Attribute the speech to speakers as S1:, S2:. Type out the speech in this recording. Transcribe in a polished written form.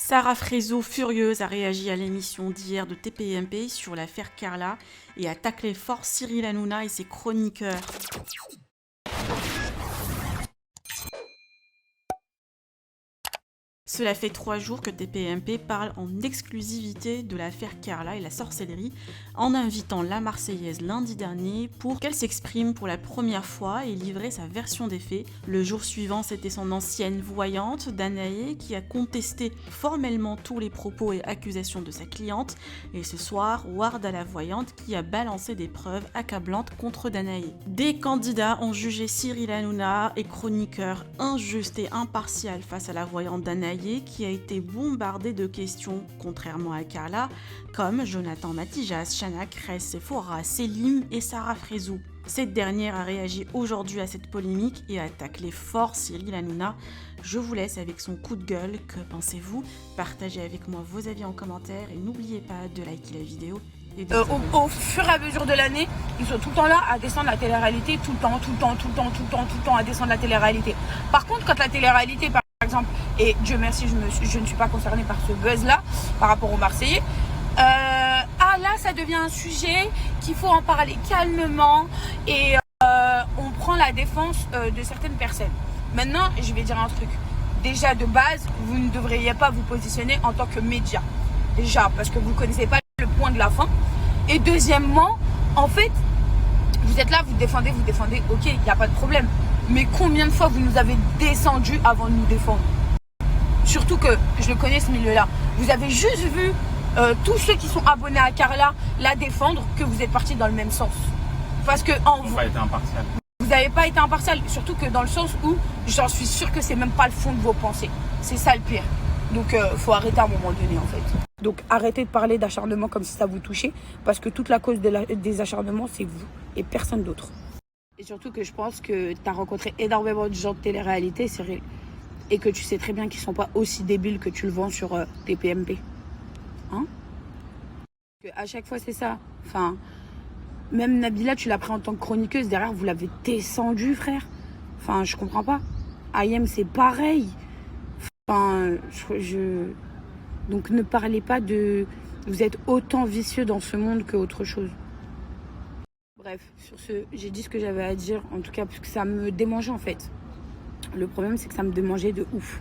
S1: Sarah Frézot, furieuse, a réagi à l'émission d'hier de TPMP sur l'affaire Carla et a taclé fort Cyril Hanouna et ses chroniqueurs. Cela fait 3 jours que TPMP parle en exclusivité de l'affaire Carla et la sorcellerie en invitant la Marseillaise lundi dernier pour qu'elle s'exprime pour la première fois et livrer sa version des faits. Le jour suivant, c'était son ancienne voyante, Danae, qui a contesté formellement tous les propos et accusations de sa cliente. Et ce soir, Warda la voyante qui a balancé des preuves accablantes contre Danae. Des candidats ont jugé Cyril Hanouna et chroniqueur injuste et impartial face à la voyante Danae, qui a été bombardé de questions, contrairement à Carla, comme Jonathan Matijas, Chana Kress, Sephora, Selim et Sarah Frézot. Cette dernière a réagi aujourd'hui à cette polémique et a taclé fort Cyril Hanouna. Je vous laisse avec son coup de gueule. Que pensez-vous? Partagez avec moi vos avis en commentaire et n'oubliez pas de liker la vidéo.
S2: Au fur et à mesure de l'année, ils sont tout le temps là à descendre la télé-réalité, tout le temps à descendre la télé-réalité. Par contre, quand la télé-réalité, par exemple, et Dieu merci, je ne suis pas concernée par ce buzz-là, par rapport aux Marseillais, là, ça devient un sujet qu'il faut en parler calmement et on prend la défense de certaines personnes. Maintenant, je vais dire un truc. Déjà, de base, vous ne devriez pas vous positionner en tant que média. Déjà, parce que vous ne connaissez pas le point de la fin. Et deuxièmement, en fait, vous êtes là, vous défendez, ok, il n'y a pas de problème. Mais combien de fois vous nous avez descendu avant de nous défendre? Surtout que je le connais ce milieu-là. Vous avez juste vu tous ceux qui sont abonnés à Carla la défendre, que vous êtes partis dans le même sens. Parce que
S3: vous n'avez pas été impartial.
S2: Vous n'avez pas été impartial, surtout que dans le sens où j'en suis sûre que c'est même pas le fond de vos pensées. C'est ça le pire. Donc faut arrêter à un moment donné en fait. Donc arrêtez de parler d'acharnement comme si ça vous touchait, parce que toute la cause des acharnements, c'est vous et personne d'autre. Et surtout que je pense que tu as rencontré énormément de gens de télé-réalité, Cyril, et que tu sais très bien qu'ils sont pas aussi débiles que tu le vends sur TPMP. Hein? À chaque fois c'est ça. Enfin, même Nabila, tu l'as pris en tant que chroniqueuse, derrière vous l'avez descendu, frère. Enfin, je comprends pas. Ayem, c'est pareil. Enfin, donc ne parlez pas de... Vous êtes autant vicieux dans ce monde qu'autre chose. Bref, sur ce, j'ai dit ce que j'avais à dire, en tout cas, parce que ça me démangeait en fait. Le problème, c'est que ça me démangeait de ouf.